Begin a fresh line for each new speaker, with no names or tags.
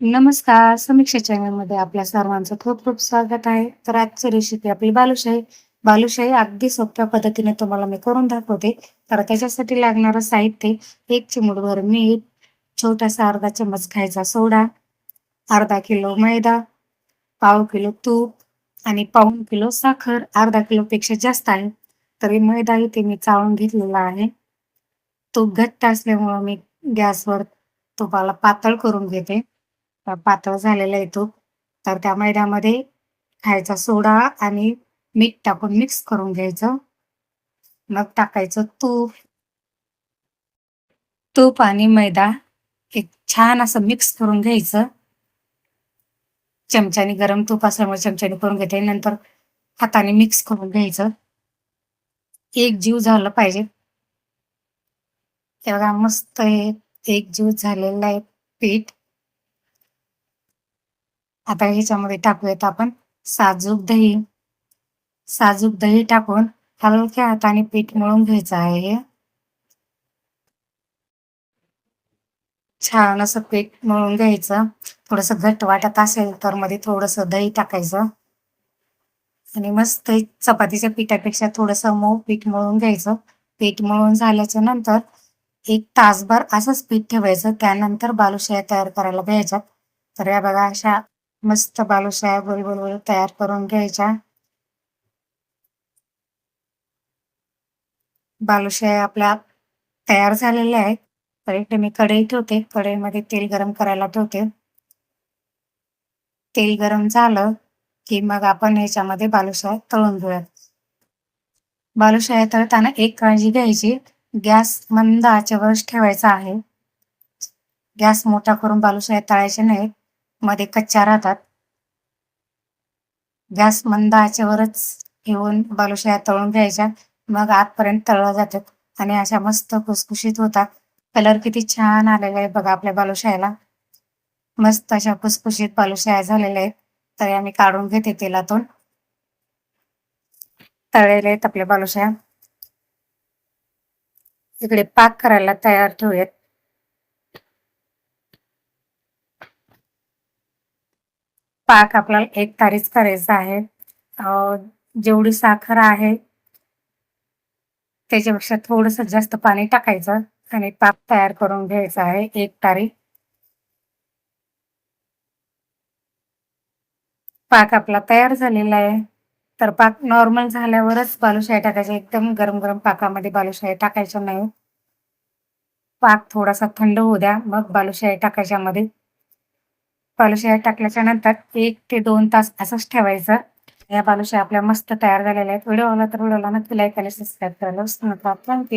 नमस्कार. समीक्षा चॅनलमध्ये आपल्या सर्वांचं खूप खूप स्वागत आहे. तर आजची रेसिपी आपली बालुशाही. बालुशाही अगदी सोप्या पद्धतीने तुम्हाला मी करून दाखवते. तर त्याच्यासाठी लागणारं साहित्य: 1 चिमूटभर मीठ, छोटासा अर्धा चम्मच खायचा सोडा, अर्धा किलो मैदा, पाव किलो तूप आणि पाऊण किलो साखर. अर्धा किलोपेक्षा जास्त आहे. तरी मैदा इथे मी चाळून घेतलेला आहे. तूप घट्ट असल्यामुळं मी गॅसवर तुपाला पातळ करून घेते. पातळ झालेलं आहे तूप. तर त्या मैद्यामध्ये खायचा सोडा आणि मीठ टाकून मिक्स करून घ्यायचं. मग टाकायचं तूप. तूप आणि मैदा एक छान असं मिक्स करून घ्यायचं. चमच्याने, गरम तूप असल्यामुळे चमच्याने करून घेते. नंतर हाताने मिक्स करून घ्यायचं. एकजीव झालं पाहिजे. हे बघा मस्त हे एकजीव झालेलं आहे पीठ. आता ह्याच्यामध्ये टाकूयात आपण साजूक दही. साजूक दही टाकून हलक्या हाताने पीठ मळून घ्यायचं आहे हे. छान असं पीठ मळून घ्यायचं. थोडंसं घट्ट वाटत असेल तर मध्ये थोडंसं दही टाकायचं आणि मस्त चपातीच्या पिठापेक्षा थोडंसं मऊ पीठ मळून घ्यायचं. पीठ मळून झाल्याच्या नंतर 1 तासभर असंच पीठ ठेवायचं. त्यानंतर बालुशाया तयार करायला घ्यायच्यात. तर या बघा अशा मस्त बालुशाया गोल गोल गोल तयार करून घ्यायच्या. बालुशाया आपल्या तयार झालेल्या आहेत. तर इथे मी कढई ठेवते. कढईमध्ये तेल गरम करायला ठेवते. तेल गरम झालं की मग आपण ह्याच्यामध्ये बालुशाया तळून घेऊयात. बालुशाया तळताना एक काळजी घ्यायची, गॅस मंद आचेवरच ठेवायचा आहे. गॅस मोठा करून बालुशाया तळायच्या नाहीत, मध्ये कच्च्या राहतात. गॅस मंद आचेवरच ठेवून बालुशाया तळून घ्यायच्या. मग आतपर्यंत तळल्या जातात आणि अशा मस्त खुसखुशीत होतात. कलर किती छान आलेला आहे बघा आपल्या बालुशायाला. मस्त अशा खुसखुशीत बालुशाया झालेल्या आहेत. तर या मी काढून घेते तेलातून. तळलेल्या आहेत आपल्या बालुशाया. इकडे पाक करायला तयार ठेवूयात. पाक आपल्याला एक तारीच करायचा आहे. जेवढी साखर आहे त्याच्यापेक्षा थोडंसं जास्त पाणी टाकायचं आणि पाक तयार करून घ्यायचा आहे 1 तारी. पाक आपला तयार झालेला आहे. तर पाक नॉर्मल झाल्यावरच बालुशाही टाकायच्या. एकदम गरम-गरम पाकामध्ये बालुशाही टाकायच्या नाही. पाक थोडासा थंड होऊ द्या, मग बालुशाही टाकायच्या मध्ये. बालुशाही टाकल्याच्या नंतर 1 ते 2 तास असंच ठेवायचं. या बालुशाही आपल्या मस्त तयार झालेल्या आहेत. व्हिडिओ आवडला तर व्हिडिओला नक्की लाईक आणि सबस्क्राईब करायला विसरू नका. Thank you.